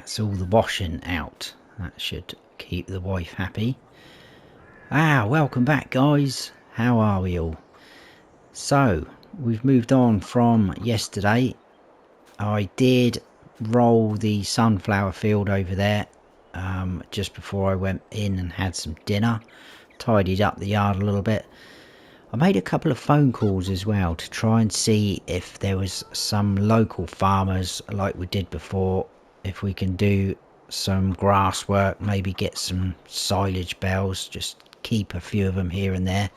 that's all the washing out. That should keep the wife happy. Welcome back, guys. How are we all? So we've moved on from yesterday. I did roll the sunflower field over there just before I went in and had some dinner, tidied up the yard a little bit. I made a couple of phone calls as well to try and see if there was some local farmers like we did before, if we can do some grass work, maybe get some silage bales, just keep a few of them here and there.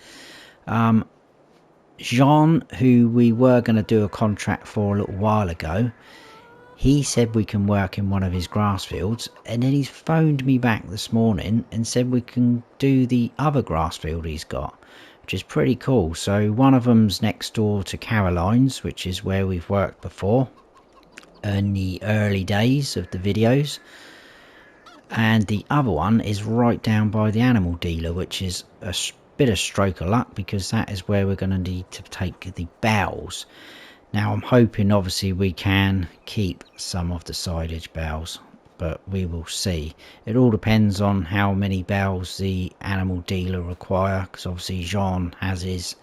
Jean, who we were going to do a contract for a little while ago, he said we can work in one of his grass fields, and then he's phoned me back this morning and said we can do the other grass field he's got, which is pretty cool. So one of them's next door to Caroline's, which is where we've worked before in the early days of the videos, and the other one is right down by the animal dealer, which is a bit of stroke of luck because that is where we're going to need to take the bales. Now I'm hoping obviously we can keep some of the silage bales, but we will see. It all depends on how many bales the animal dealer require, because obviously Jean has his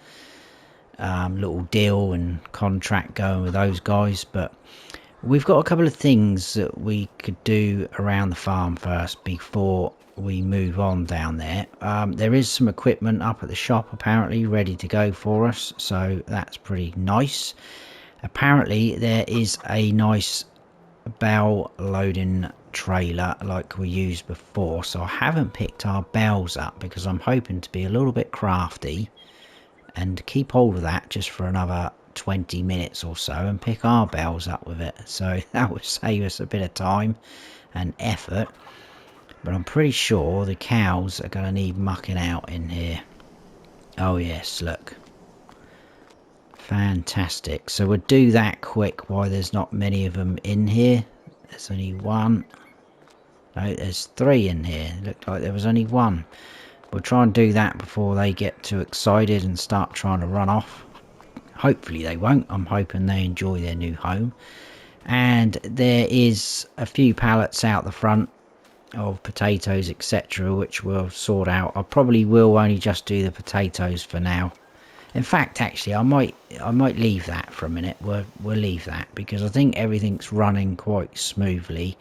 little deal and contract going with those guys. But we've got a couple of things that we could do around the farm first before we move on down there. There is some equipment up at the shop apparently ready to go for us, so that's pretty nice. Apparently there is a nice bale loading trailer like we used before, so I haven't picked our bales up because I'm hoping to be a little bit crafty and keep hold of that just for another 20 minutes or so and pick our bales up with it. So that would save us a bit of time and effort, but I'm pretty sure the cows are going to need mucking out in here. Oh yes, look. Fantastic. So we'll do that quick while there's not many of them in here. There's only one. No, there's three in here. It looked like there was only one. We'll try and do that before they get too excited and start trying to run off. Hopefully they won't. I'm hoping they enjoy their new home. And there is a few pallets out the front of potatoes, etc., which we'll sort out. I probably will only just do the potatoes for now. In fact, actually, I might leave that for a minute. We'll leave that because I think everything's running quite smoothly.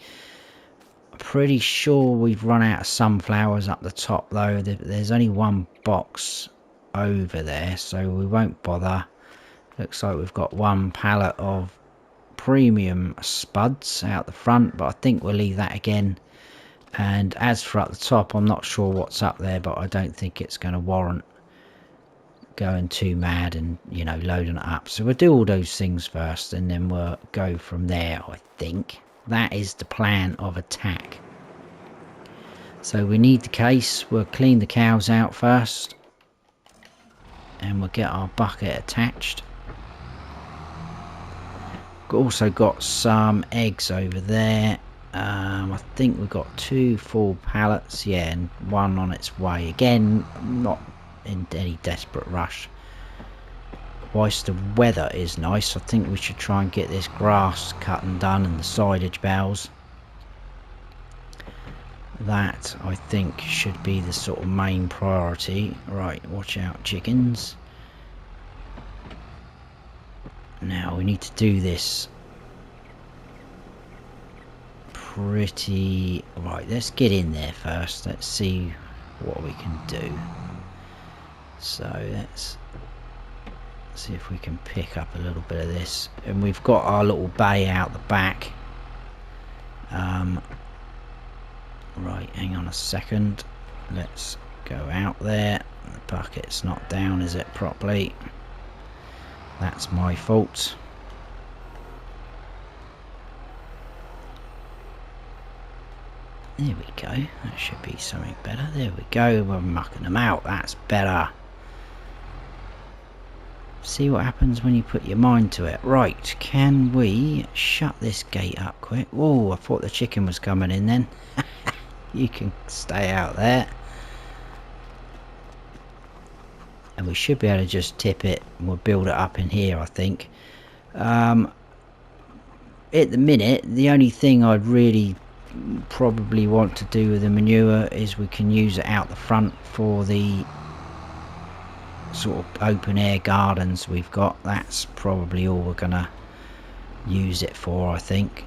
I'm pretty sure we've run out of sunflowers up the top though. There's only one box over there, so we won't bother. Looks like we've got one pallet of premium spuds out the front, but I think we'll leave that again. And as for up the top, I'm not sure what's up there, but I don't think it's going to warrant going too mad and, you know, loading it up. So we'll do all those things first and then we'll go from there. I think that is the plan of attack. So we need the case. We'll clean the cows out first and we'll get our bucket attached. Also got some eggs over there. I think we've got 2 full pallets, yeah, and one on its way. Again, not in any desperate rush. Whilst the weather is nice, I think we should try and get this grass cut and done and the silage bales. That I think should be the sort of main priority. Right, watch out chickens. Now we need to do this pretty right. Let's get in there first. Let's see what we can do. So let's see if we can pick up a little bit of this. And we've got our little bay out the back. Right, hang on a second. Let's go out there. The bucket's not down, is it, properly? That's my fault. There we go. That should be something better. There we go. We're mucking them out. That's better. See what happens when you put your mind to it. Right, can we shut this gate up quick? Oh, I thought the chicken was coming in then. You can stay out there. And we should be able to just tip it and we'll build it up in here, I think. At the minute, the only thing I'd really probably want to do with the manure is we can use it out the front for the sort of open air gardens we've got. That's probably all we're gonna use it for, I think.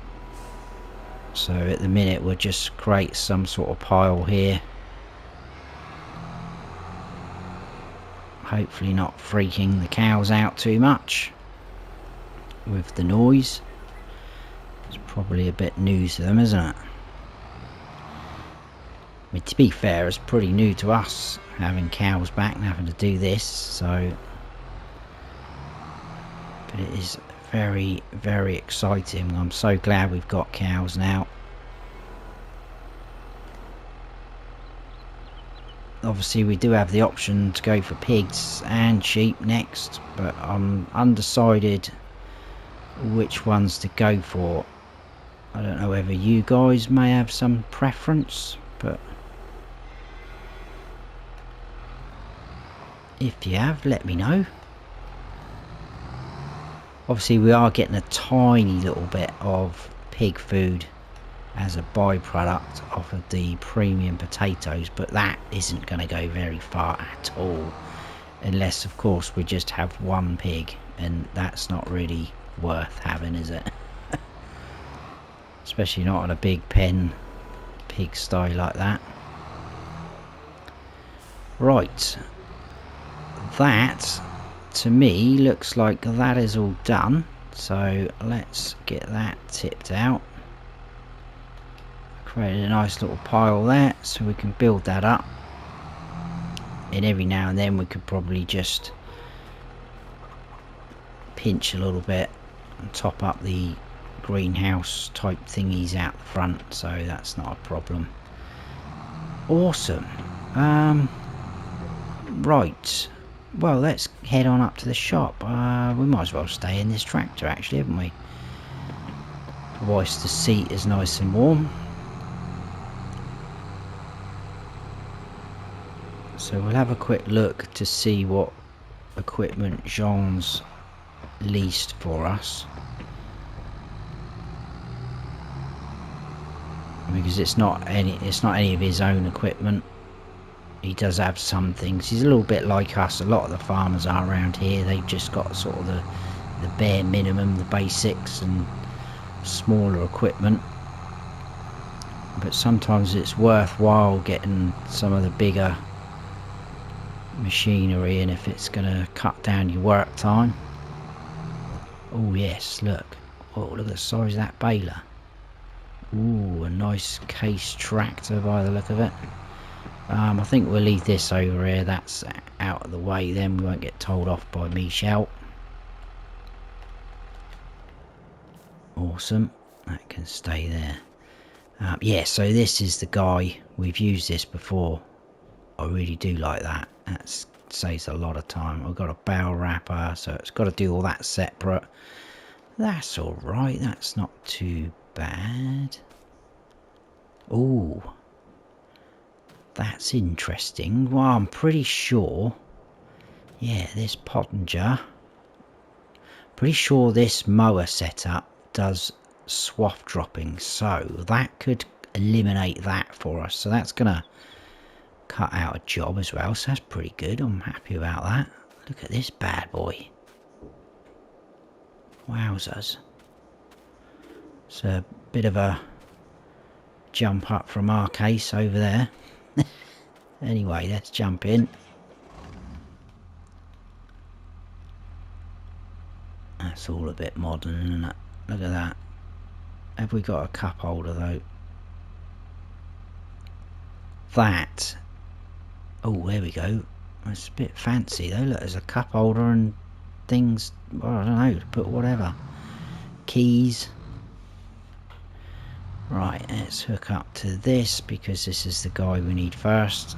So at the minute we'll just create some sort of pile here, hopefully not freaking the cows out too much with the noise. It's probably a bit new to them, isn't it? I mean, to be fair, it's pretty new to us having cows back and having to do this, so but it is very, very exciting. I'm so glad we've got cows now. Obviously we do have the option to go for pigs and sheep next, but I'm undecided which ones to go for. I don't know whether you guys may have some preference, but if you have, let me know. Obviously we are getting a tiny little bit of pig food as a byproduct off of the premium potatoes, but that isn't going to go very far at all, unless of course we just have one pig, and that's not really worth having, is it? Especially not on a big pen pigsty like that. Right, that to me looks like that is all done, so let's get that tipped out. Created a nice little pile there, so we can build that up, and every now and then we could probably just pinch a little bit and top up the greenhouse type thingies out the front, so that's not a problem. Awesome. Right, well, let's head on up to the shop. We might as well stay in this tractor actually, haven't we, whilst the seat is nice and warm. So we'll have a quick look to see what equipment Jean's leased for us, because it's not any of his own equipment. He does have some things. He's a little bit like us. A lot of the farmers are around here. They've just got sort of the bare minimum, the basics, and smaller equipment. But sometimes it's worthwhile getting some of the bigger machinery, and if it's going to cut down your work time. Oh yes, look. Oh, look at the size of that baler. Ooh, a nice case tractor by the look of it. I think we'll leave this over here. That's out of the way, then we won't get told off by Michelle. Awesome, that can stay there. Yeah, so this is the guy. We've used this before. I really do like that. That saves a lot of time. I've got a bale wrapper, so it's got to do all that separate. That's alright, that's not too bad. Ooh, that's interesting. Well, I'm pretty sure, yeah, this Pottinger, pretty sure this mower setup does swath dropping, so that could eliminate that for us. So that's gonna cut out a job as well, so that's pretty good. I'm happy about that. Look at this bad boy. Wowzers. It's a bit of a jump up from our case over there. Anyway, let's jump in. That's all a bit modern, isn't it? Look at that. Have we got a cup holder though? That. Oh, there we go. It's a bit fancy though. Look, there's a cup holder and things. Well, I don't know, to put whatever. Keys. Right, let's hook up to this because this is the guy we need first.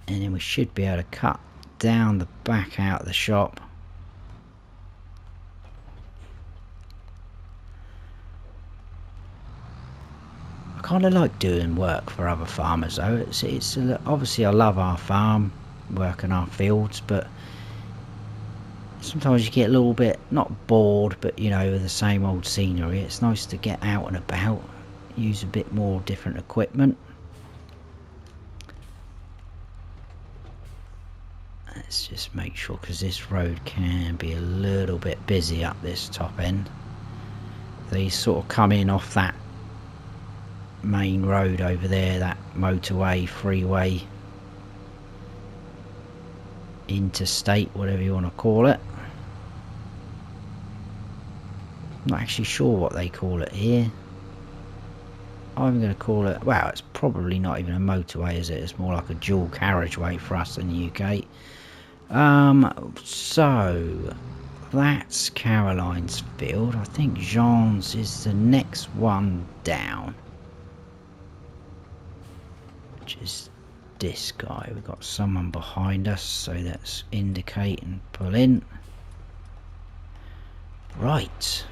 And then we should be able to cut down the back out of the shop. I kind of like doing work for other farmers though. It's obviously I love our farm, work in our fields, but sometimes you get a little bit, not bored, but you know, with the same old scenery. It's nice to get out and about, use a bit more different equipment. Let's just make sure, because this road can be a little bit busy up this top end. They sort of come in off that main road over there, that motorway, freeway, interstate, whatever you want to call it. I'm not actually sure what they call it here. I'm going to call it, well, it's probably not even a motorway, is it? It's more like a dual carriageway for us in the UK. So that's Caroline's field. I think Jean's is the next one down, which is this guy. We've got someone behind us, so let's indicate and pull in. Right,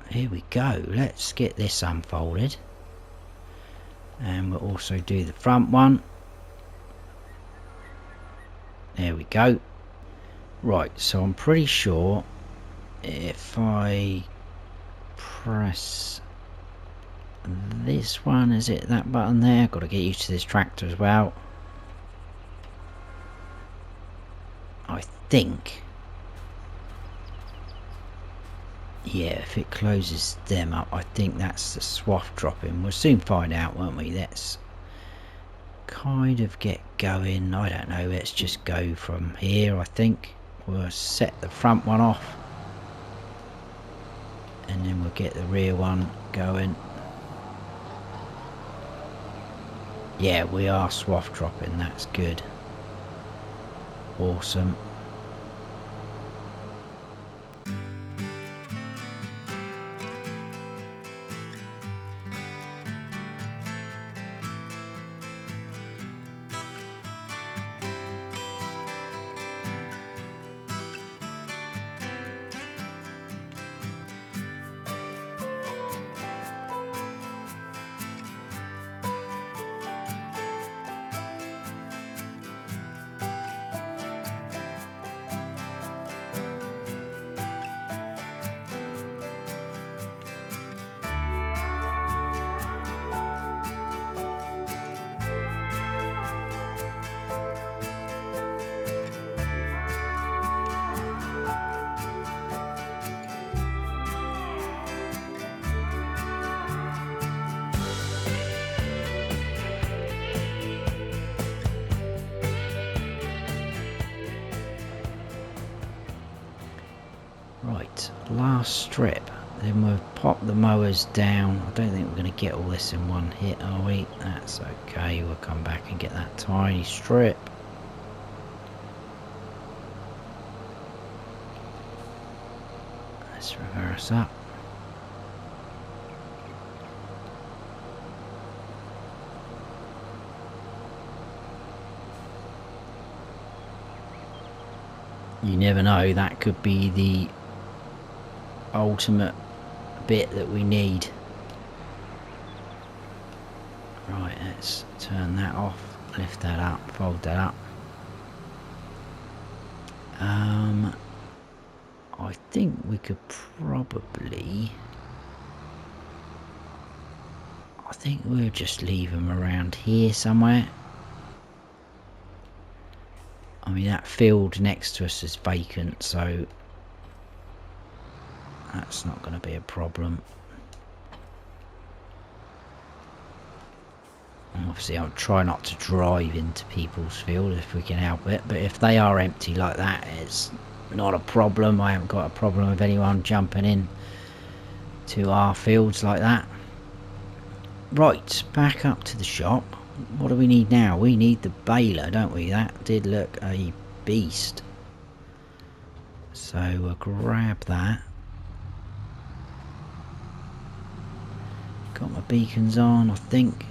here we go. Let's get this unfolded, and we'll also do the front one. There we go. Right, so I'm pretty sure if I press this one, is it that button there? Got to get used to this tractor as well. I think, yeah, if it closes them up, I think that's the swath dropping. We'll soon find out, won't we? Let's kind of get going. I don't know, let's just go from here. I think we'll set the front one off, and then we'll get the rear one going. Yeah, we are swath dropping, that's good. Awesome. Right, last strip, then we'll pop the mowers down. I don't think we're going to get all this in one hit, are we? That's okay, we'll come back and get that tiny strip. Let's reverse up. You never know, that could be the ultimate bit that we need. Right, let's turn that off, lift that up, fold that up. I think we could probably, I think we'll just leave them around here somewhere. I mean, that field next to us is vacant, so that's not going to be a problem. And obviously I'll try not to drive into people's field if we can help it, but if they are empty like that, it's not a problem. I haven't got a problem with anyone jumping in to our fields like that. Right, back up to the shop. What do we need now? We need the baler, don't we? That did look a beast. So we'll grab that. Got my beacons on, I think.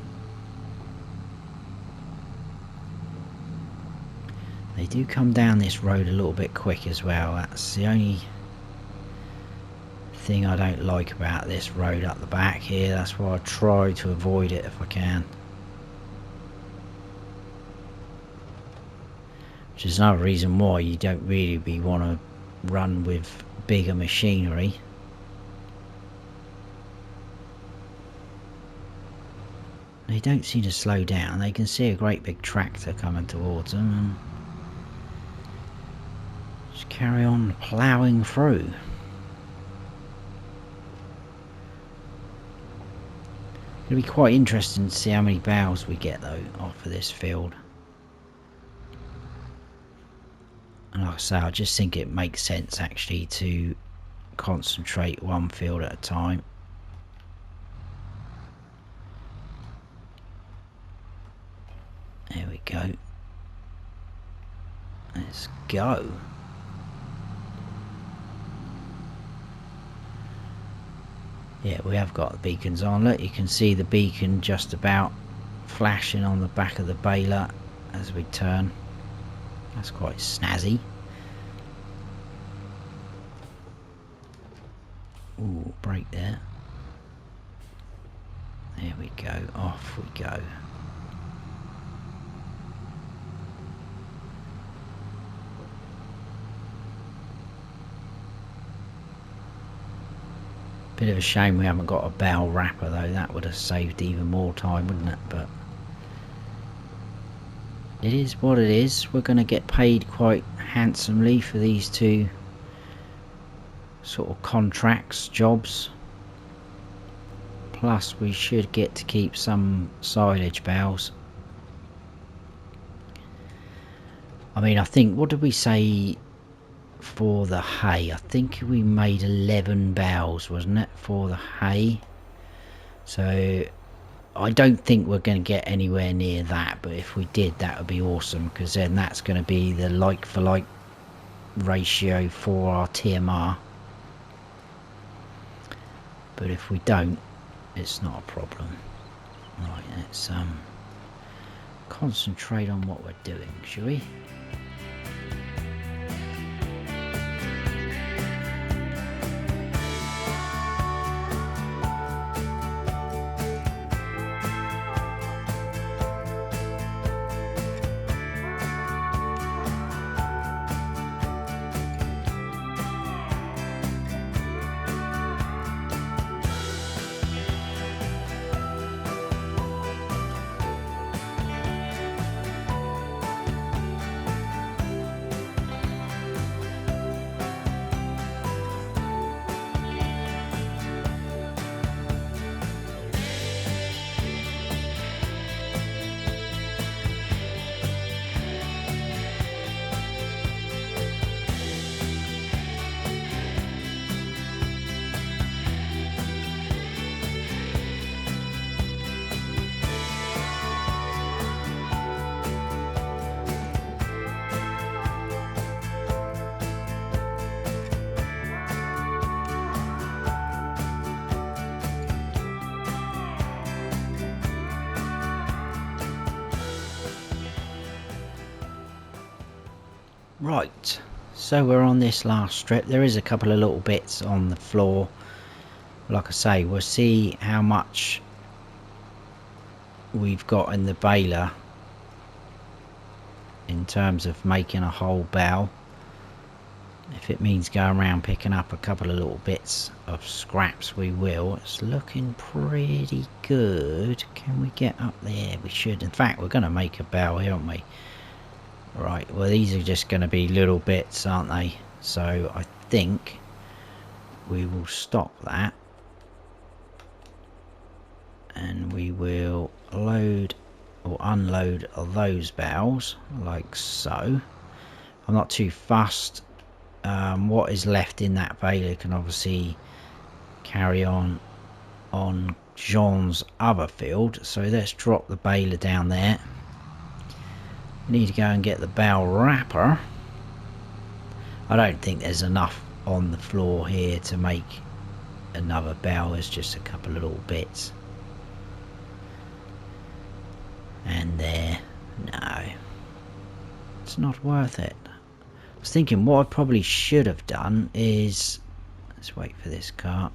They do come down this road a little bit quick as well. That's the only thing I don't like about this road up the back here. That's why I try to avoid it if I can. which is another reason why you don't really want to run with bigger machinery. They don't seem to slow down. They can see a great big tractor coming towards them and just carry on ploughing through. It'll be quite interesting to see how many bales we get though off of this field. And like I say, I just think it makes sense actually to concentrate one field at a time. There we go. Let's go. Yeah, we have got the beacons on. Look, you can see the beacon just about flashing on the back of the baler as we turn. That's quite snazzy. Ooh, brake there. There we go. Off we go. Bit of a shame we haven't got a bale wrapper though. That would have saved even more time, wouldn't it? But it is what it is. We're going to get paid quite handsomely for these two sort of contracts, jobs. Plus we should get to keep some silage bales. I mean, I think, what did we say for the hay? I think we made 11 bales, wasn't it, for the hay? So I don't think we're going to get anywhere near that, but if we did, that would be awesome, because then that's going to be the like for like ratio for our TMR. But if we don't, it's not a problem. Right, let's concentrate on what we're doing, shall we? Right, so we're on this last strip. There is a couple of little bits on the floor. Like I say, we'll see how much we've got in the baler in terms of making a whole bale. If it means going around picking up a couple of little bits of scraps, we will. It's looking pretty good. Can we get up there? We should. In fact, we're going to make a bale here, aren't we? Right, well, these are just going to be little bits, aren't they? So I think we will stop that and we will load or unload those bales like so. I'm not too fussed. What is left in that baler can obviously carry on Jean's other field, so let's drop the baler down there. We need to go and get the bale wrapper. I don't think there's enough on the floor here to make another bale. There's just a couple of little bits. And there, no, it's not worth it. I was thinking what I probably should have done is, let's wait for this car.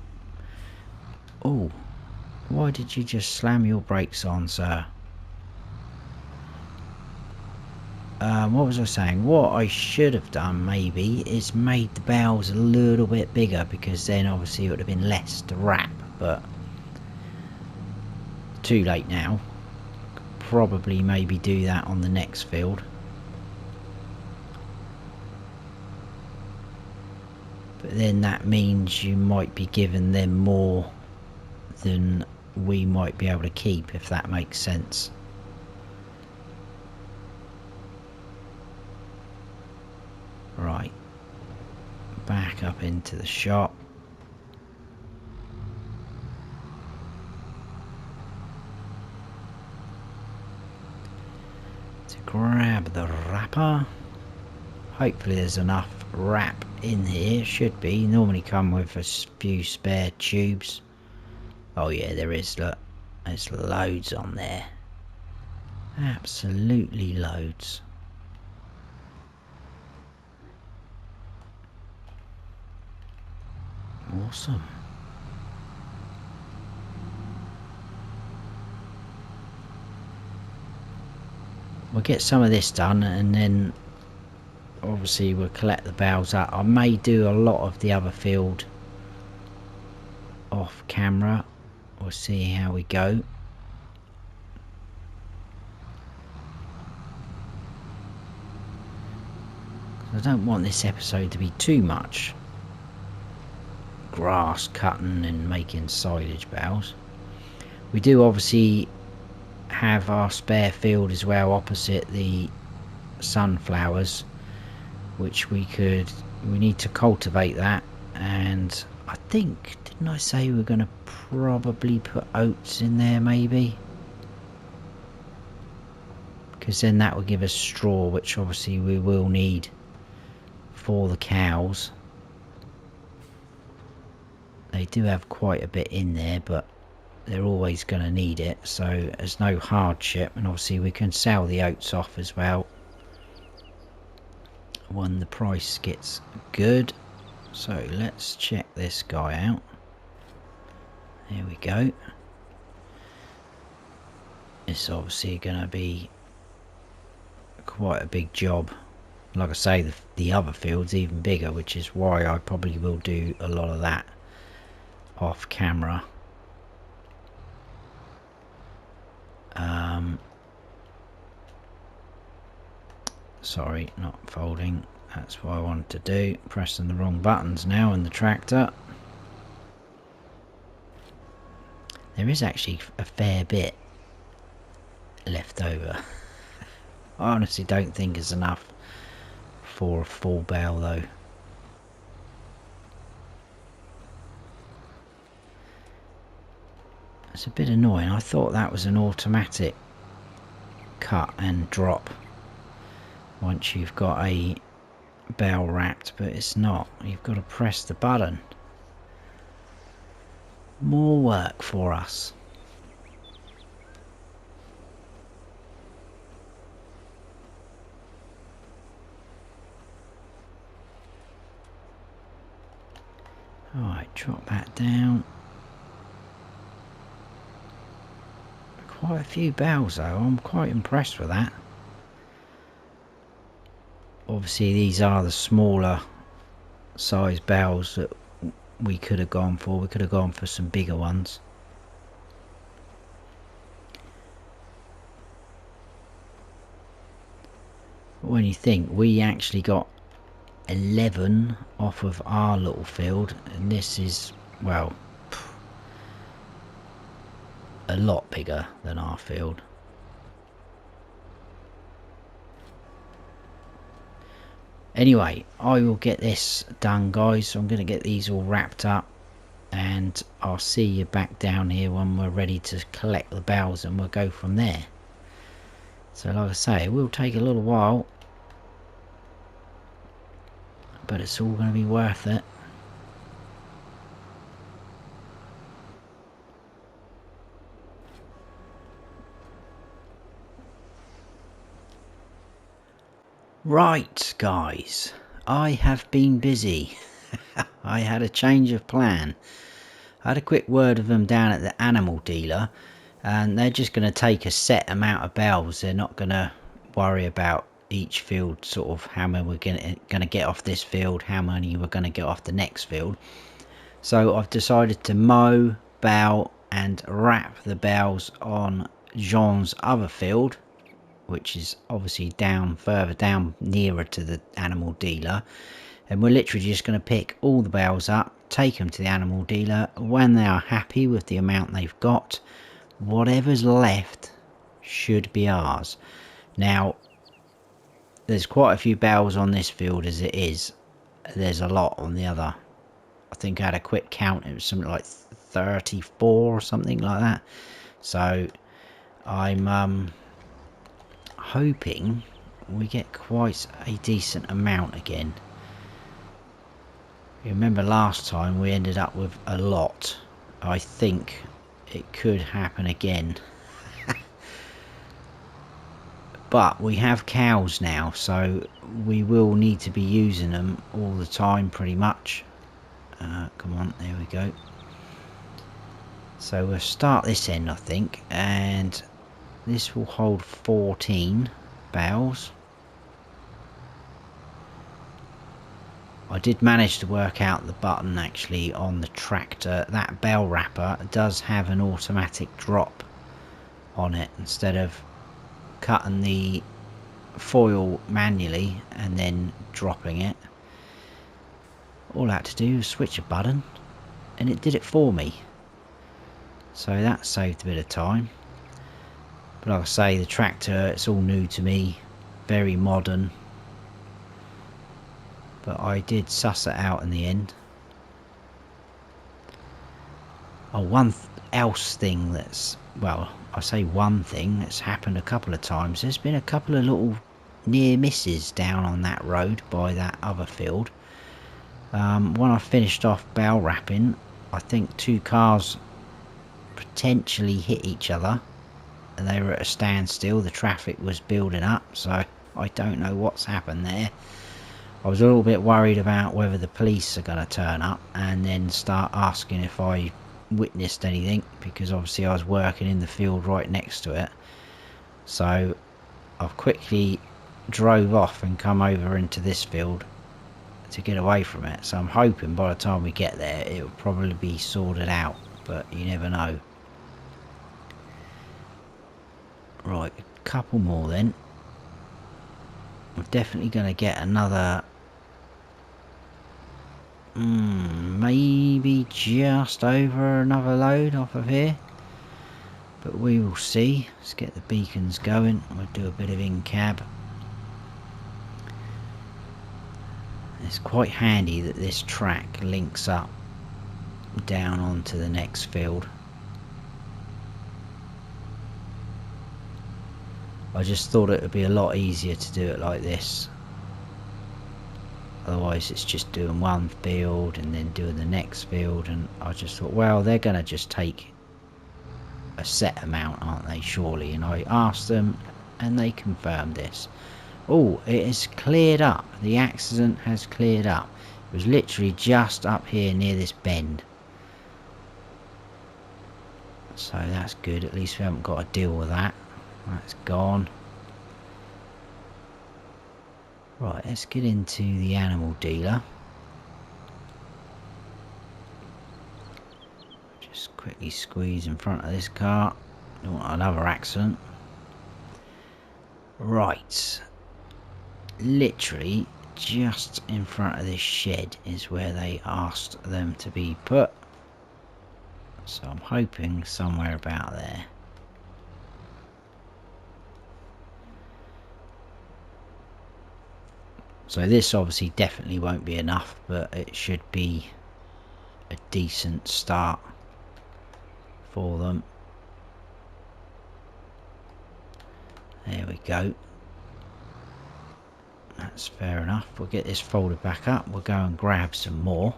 Oh, why did you just slam your brakes on, sir? what was I saying? What I should have done maybe is made the bales a little bit bigger, because then obviously it would have been less to wrap, but too late now. Probably maybe do that on the next field. But then that means you might be giving them more than we might be able to keep, if that makes sense. Right, back up into the shop. To grab the wrapper. Hopefully there's enough wrap in here. Should be. Normally come with a few spare tubes. Oh yeah, there is. Look, there's loads on there. Absolutely loads. Awesome. We'll get some of this done, and then obviously we'll collect the bales up. I may do a lot of the other field off camera. We'll see how we go. I don't want this episode to be too much grass cutting and making silage bales. We do obviously have our spare field as well opposite the sunflowers, which we need to cultivate that. And I think, didn't I say we're going to probably put oats in there maybe, because then that will give us straw, which obviously we will need for the cows. They do have quite a bit in there, but they're always going to need it, so there's no hardship. And obviously we can sell the oats off as well when the price gets good. So let's check this guy out. There we go. It's obviously going to be quite a big job. Like I say, the other field's even bigger, which is why I probably will do a lot of that off camera. Sorry, not folding. That's what I wanted to do. Pressing the wrong buttons now in the tractor. There is actually a fair bit left over. I honestly don't think it's enough for a full bale though. It's a bit annoying. I thought that was an automatic cut and drop once you've got a bale wrapped, but it's not. You've got to press the button. More work for us. Alright, drop that down. Quite a few bales though. I'm quite impressed with that. Obviously these are the smaller size bales that we could have gone for. We could have gone for some bigger ones. But when you think, we actually got 11 off of our little field, and this is, well, a lot bigger than our field. Anyway, I will get this done, guys. So I'm going to get these all wrapped up, and I'll see you back down here when we're ready to collect the bales, and we'll go from there. So like I say, it will take a little while, but it's all going to be worth it. Right, guys, I have been busy. I had a change of plan. I had a quick word with them down at the animal dealer, and they're just going to take a set amount of bales. They're not going to worry about each field, sort of how many we're gonna get off this field, how many we're gonna get off the next field. So I've decided to mow, bale and wrap the bales on Jean's other field, which is obviously further down nearer to the animal dealer, and we're literally just going to pick all the bales up, take them to the animal dealer. When they are happy with the amount they've got, whatever's left should be ours. Now there's quite a few bales on this field as it is. There's a lot on the other. I think I had a quick count, it was something like 34 or something like that. So I'm hoping we get quite a decent amount again. You remember last time we ended up with a lot. I think it could happen again. But we have cows now, so we will need to be using them all the time pretty much. Come on, there we go. So we'll start this end, I think, and this will hold 14 bales. I did manage to work out the button actually on the tractor. That bale wrapper does have an automatic drop on it instead of cutting the foil manually and then dropping it. All I had to do was switch a button and it did it for me. So that saved a bit of time. But like I say, the tractor, it's all new to me, very modern. But I did suss it out in the end. Oh, one else thing that's, well, I say one thing that's happened a couple of times. There's been a couple of little near misses down on that road by that other field. When I finished off bale wrapping, I think two cars potentially hit each other and they were at a standstill. The traffic was building up, so I don't know what's happened there. I was a little bit worried about whether the police are going to turn up and then start asking if I witnessed anything, because obviously I was working in the field right next to it. So I've quickly drove off and come over into this field to get away from it. So I'm hoping by the time we get there it will probably be sorted out, but you never know. Right, a couple more then. We're definitely going to get another, maybe just over another load off of here, but we will see. Let's get the beacons going. We'll do a bit of in-cab. It's quite handy that this track links up down onto the next field. I just thought it would be a lot easier to do it like this. Otherwise it's just doing one field and then doing the next field, and I just thought, well, they're going to just take a set amount, aren't they, surely? And I asked them and they confirmed this. Oh, it has cleared up. The accident has cleared up. It was literally just up here near this bend. So that's good. At least we haven't got to deal with that. That's gone. Right, let's get into the animal dealer. Just quickly squeeze in front of this car. Don't want another accident. Right. Literally just in front of this shed is where they asked them to be put. So I'm hoping somewhere about there. So this obviously definitely won't be enough, but it should be a decent start for them. There we go. That's fair enough. We'll get this folded back up. We'll go and grab some more.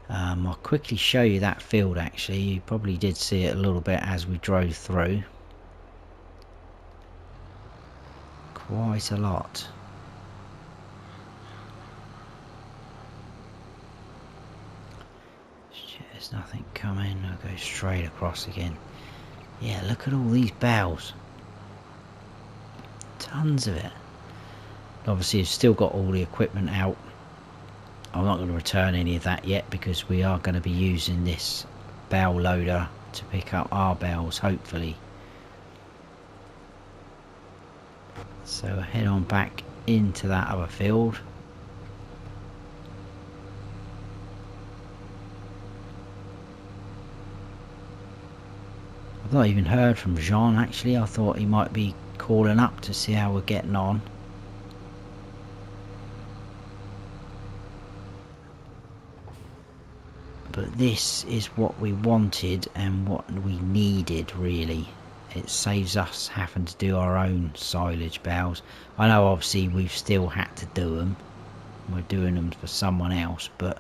I'll quickly show you that field actually. You probably did see it a little bit as we drove through. Quite a lot. There's nothing coming. I'll go straight across again. Yeah, look at all these bales. Tons of it. Obviously, I've still got all the equipment out. I'm not going to return any of that yet because we are going to be using this bale loader to pick up our bales, hopefully. So head on back into that other field. I've not even heard from Jean actually. I thought he might be calling up to see how we're getting on. But this is what we wanted and what we needed, really. It saves us having to do our own silage bales. I know obviously we've still had to do them. We're doing them for someone else, but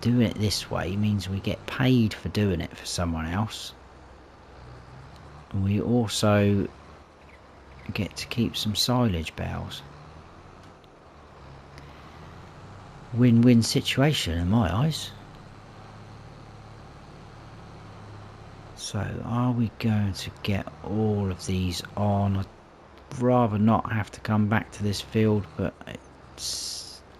doing it this way means we get paid for doing it for someone else. And we also get to keep some silage bales. Win-win situation in my eyes. So are we going to get all of these on? I'd rather not have to come back to this field, but it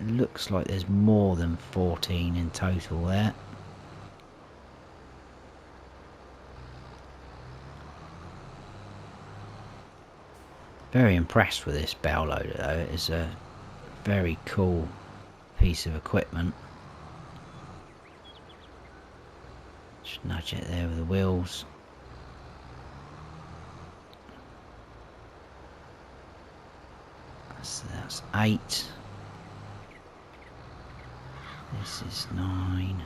looks like there's more than 14 in total there. Very impressed with this bale loader though. It is a very cool piece of equipment. Just nudge it there with the wheels. So that's 8. This is 9.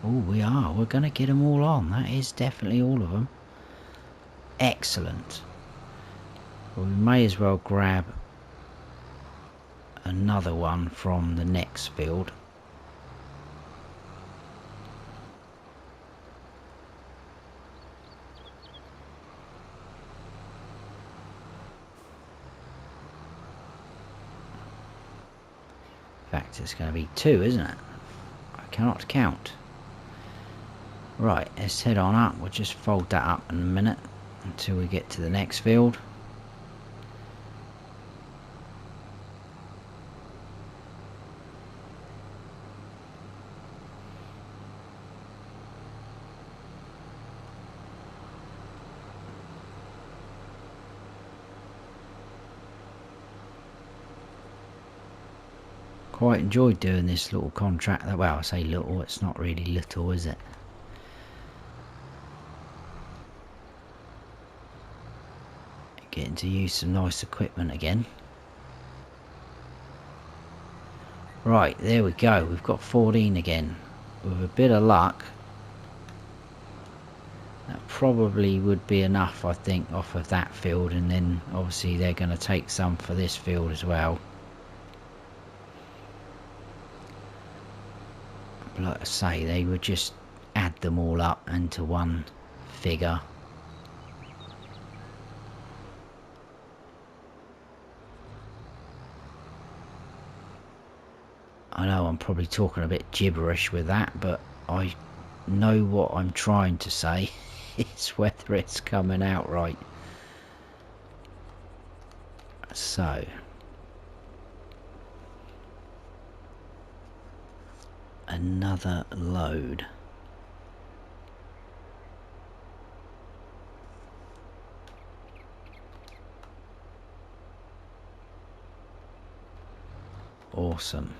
Oh, we're going to get them all on. That is definitely all of them. Excellent. Well, we may as well grab another one from the next field. In fact, it's going to be 2, isn't it? I cannot count. Right, let's head on up. We'll just fold that up in a minute until we get to the next field. Quite enjoyed doing this little contract. Well, I say little, it's not really little, is it? Getting to use some nice equipment again. Right, there we go. We've got 14 again. With a bit of luck, that probably would be enough, I think, off of that field. And then obviously they're going to take some for this field as well. But like I say, they would just add them all up into one figure. I know I'm probably talking a bit gibberish with that, but I know what I'm trying to say. It's whether it's coming out right. So another load. Awesome.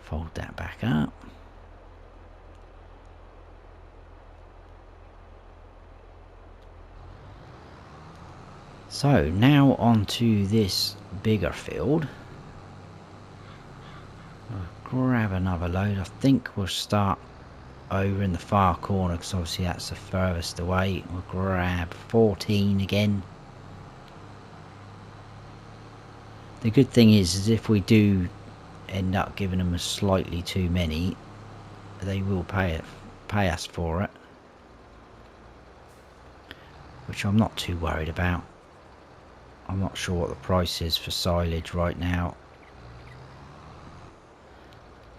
Fold that back up. So now onto this bigger field. I'll grab another load. I think we'll start over in the far corner because obviously that's the furthest away. We'll grab 14 again. The good thing is if we do end up giving them a slightly too many, they will pay us for it, which I'm not too worried about. I'm not sure what the price is for silage right now.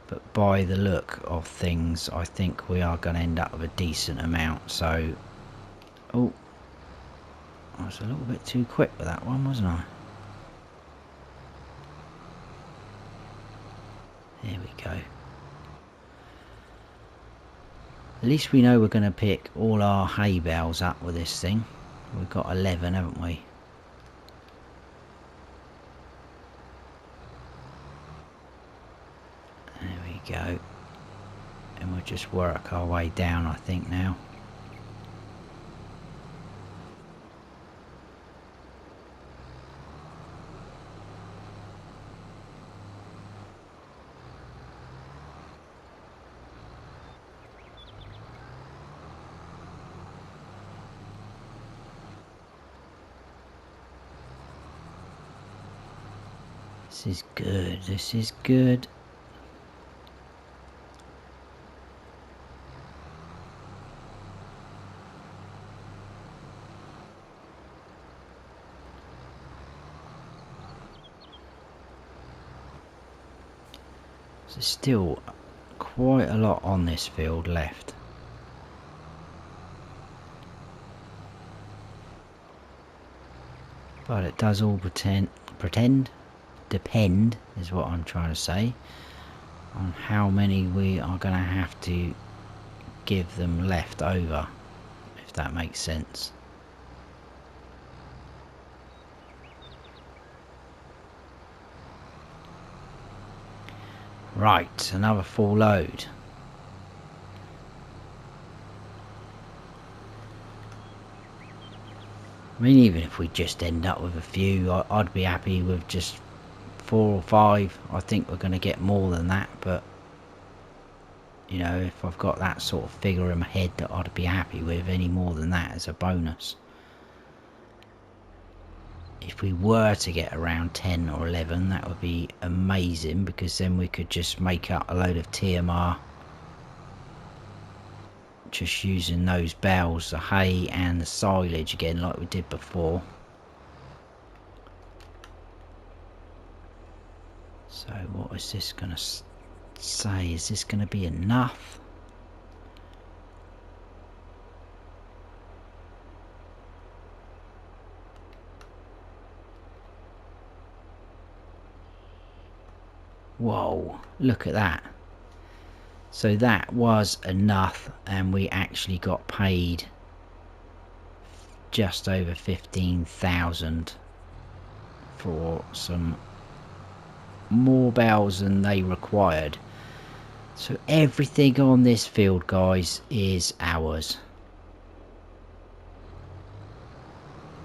but by the look of things I think we are going to end up with a decent amount. So, oh, I was a little bit too quick with that one, wasn't I? There we go. At least we know we're going to pick all our hay bales up with this thing. We've got 11, haven't we? There we go. And we'll just work our way down, I think, now. This is good, this is good. There's still quite a lot on this field left. But it does all depend is what I'm trying to say, on how many we are going to have to give them left over, if that makes sense. Right, another full load. I mean, even if we just end up with a few, I'd be happy with just 4 or 5. I think we're going to get more than that, but you know, if I've got that sort of figure in my head, that I'd be happy with any more than that as a bonus. If we were to get around 10 or 11, that would be amazing, because then we could just make up a load of TMR just using those bales, the hay and the silage again, like we did before. So what is this going to say? Is this going to be enough? Whoa, look at that. So that was enough, and we actually got paid just over 15,000 for some more bales than they required. So everything on this field, guys, is ours.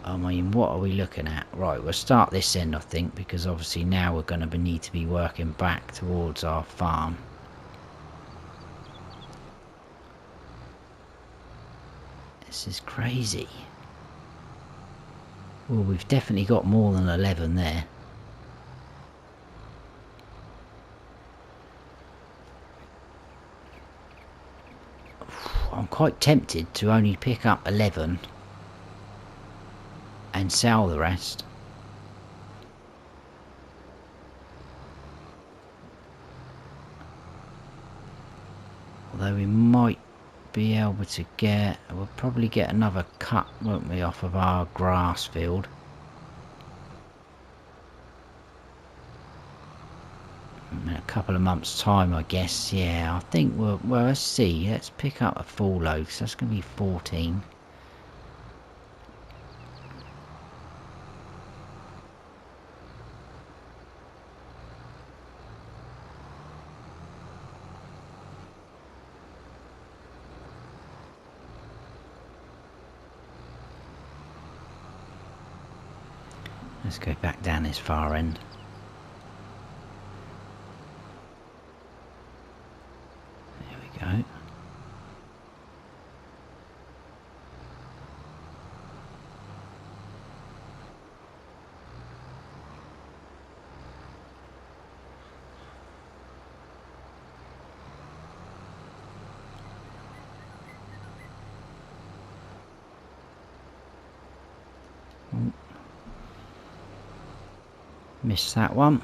I mean, what are we looking at? Right, we'll start this end, I think, because obviously now we're going to need to be working back towards our farm. This is crazy. Well, we've definitely got more than 11 there. I'm quite tempted to only pick up 11 and sell the rest. Although we might be able to get, we'll probably get another cut, won't we, off of our grass field. In a couple of months time, I guess. Yeah, I think well, let's see, let's pick up a full load, so that's going to be 14. Let's go back down this far end. There we go. Missed that one.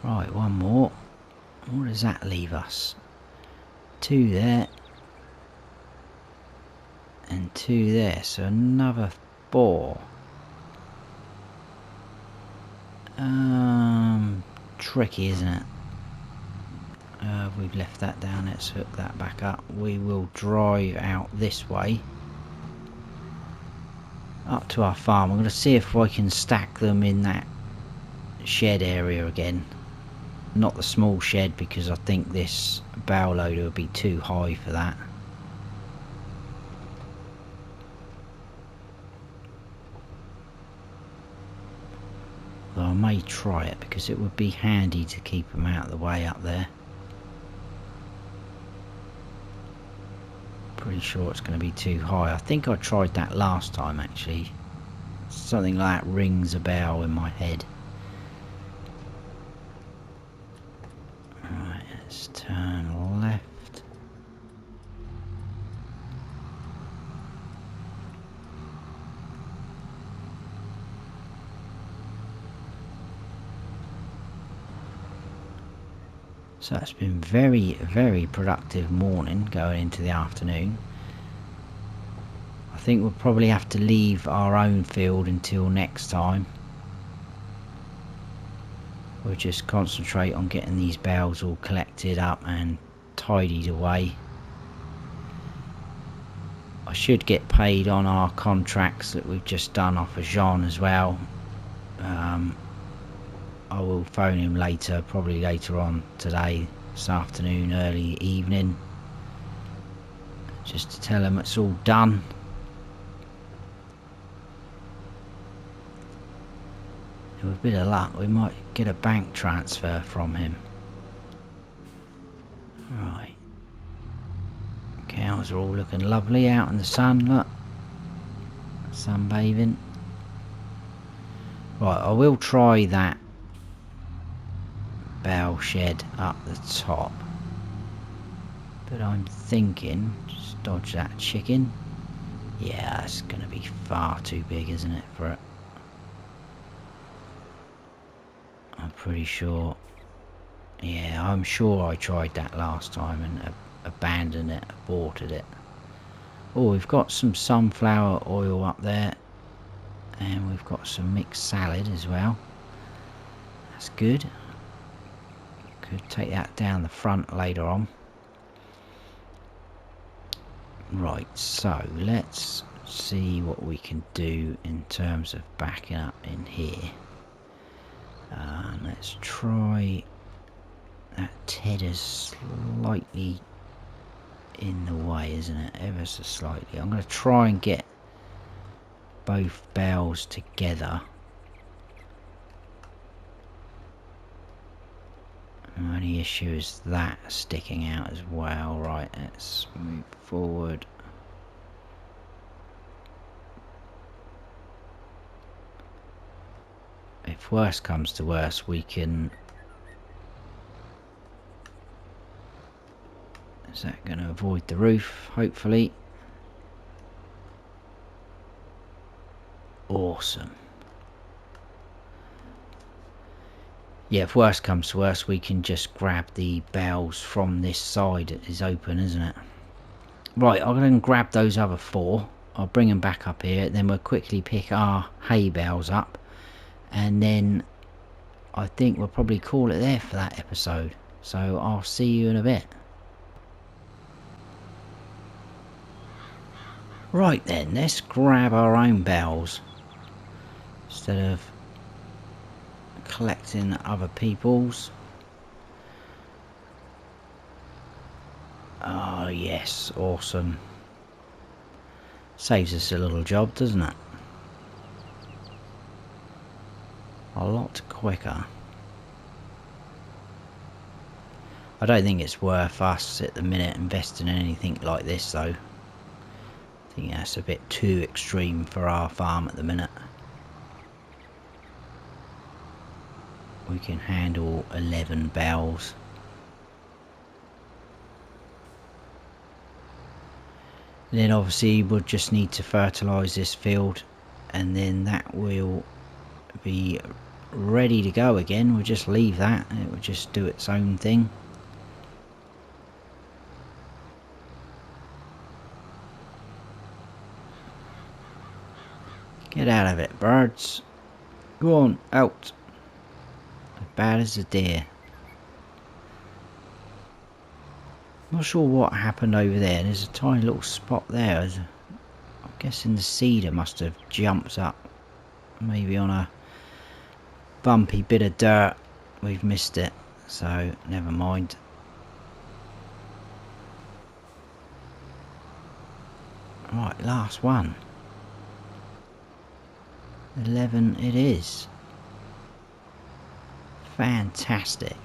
Right, one more. What does that leave us? 2 there. And 2 there, so another 4. Tricky, isn't it? We've left that down. Let's hook that back up. We will drive out this way up to our farm. I'm going to see if I can stack them in that shed area again. Not the small shed, because I think this bow loader would be too high for that. Though I may try it, because it would be handy to keep them out of the way up there. Pretty sure it's going to be too high. I think I tried that last time actually. Something like that rings a bell in my head. Right, let's turn left. So it's been very productive morning going into the afternoon. I think we'll probably have to leave our own field until next time. We'll just concentrate on getting these bales all collected up and tidied away. I should get paid on our contracts that we've just done off of Jean as well. I will phone him later, probably later on today, this afternoon, early evening, just to tell him it's all done. With a bit of luck we might get a bank transfer from him. Right, cows are all looking lovely out in the sun, look, sunbathing. Right, I will try that bale shed up the top, but I'm thinking just dodge that chicken. Yeah, it's gonna be far too big, isn't it, for it? I'm pretty sure. Yeah, I'm sure I tried that last time and abandoned it, aborted it. Oh, we've got some sunflower oil up there, and we've got some mixed salad as well. That's good. Could take that down the front later on. Right, so let's see what we can do in terms of backing up in here. Let's try that. Tedder's slightly in the way, isn't it? Ever so slightly. I'm going to try and get both bales together. The only issue is that sticking out as well. Right, let's move forward. If worse comes to worse, we can... Is that going to avoid the roof? Hopefully. Awesome. Yeah, if worse comes to worse, we can just grab the bales from this side that is open, isn't it? Right, I'm going to grab those other 4. I'll bring them back up here. Then we'll quickly pick our hay bales up. And then I think we'll probably call it there for that episode. So I'll see you in a bit. Right then, let's grab our own bales instead of collecting other people's. Oh yes, awesome. Saves us a little job, doesn't it? A lot quicker. I don't think it's worth us at the minute investing in anything like this though. I think that's a bit too extreme for our farm at the minute. We can handle 11 bales. Then obviously we'll just need to fertilise this field, and then that will be ready to go again. We'll just leave that and it will just do its own thing. Get out of it, birds. Go on, out. As bad as a deer. Not sure what happened over there. There's a tiny little spot there. I'm guessing the seeder must have jumped up. Maybe on a bumpy bit of dirt. We've missed it. So, never mind. Right, last one. 11 it is. Fantastic.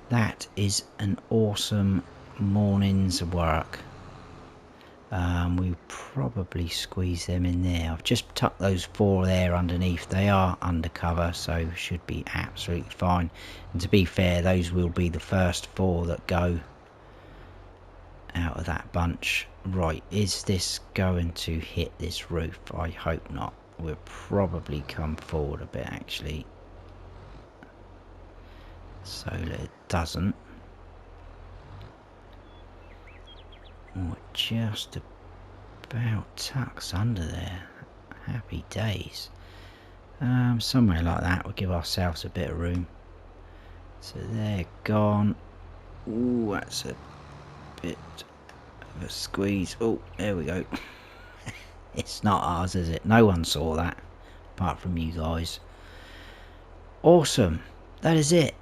That is an awesome morning's work. We probably squeeze them in there. I've just tucked those 4 there underneath. They are undercover, so should be absolutely fine. And to be fair, those will be the first 4 that go out of that bunch. Right, is this going to hit this roof? I hope not. We'll probably come forward a bit actually, so that it doesn't. Oh, just about tucks under there. Happy days. Somewhere like that we'll give ourselves a bit of room. So they're gone. Ooh, that's a bit of a squeeze. Oh, there we go. It's not ours, is it? No one saw that apart from you guys. Awesome. That is it.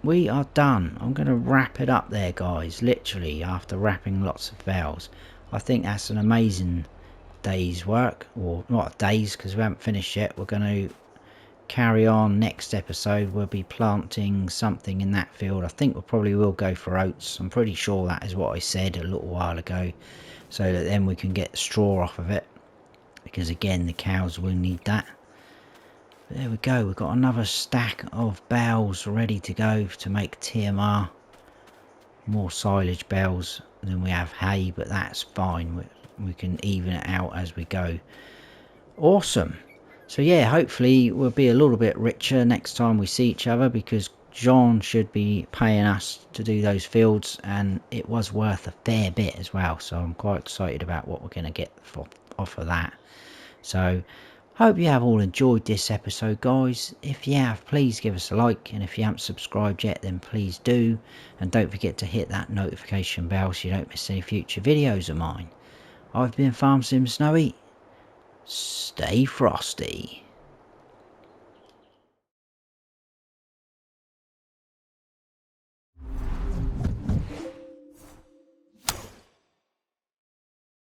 We are done. I'm going to wrap it up there, guys. Literally, after wrapping lots of bales. I think that's an amazing day's work. Or not a day's, because we haven't finished yet. We're going to carry on. Next episode, we'll be planting something in that field. I think we probably will go for oats. I'm pretty sure that is what I said a little while ago. So that then we can get straw off of it. Because again, the cows will need that. There we go, we've got another stack of bales ready to go to make TMR. More silage bales than we have hay, but that's fine. We can even it out as we go. Awesome. So yeah, hopefully we'll be a little bit richer next time we see each other, because John should be paying us to do those fields, and it was worth a fair bit as well. So I'm quite excited about what we're going to get off of that. So hope you have all enjoyed this episode, guys. If you have, please give us a like, and if you haven't subscribed yet, then please do, and don't forget to hit that notification bell so you don't miss any future videos of mine. I've been Farm Sim Snowy. Stay frosty.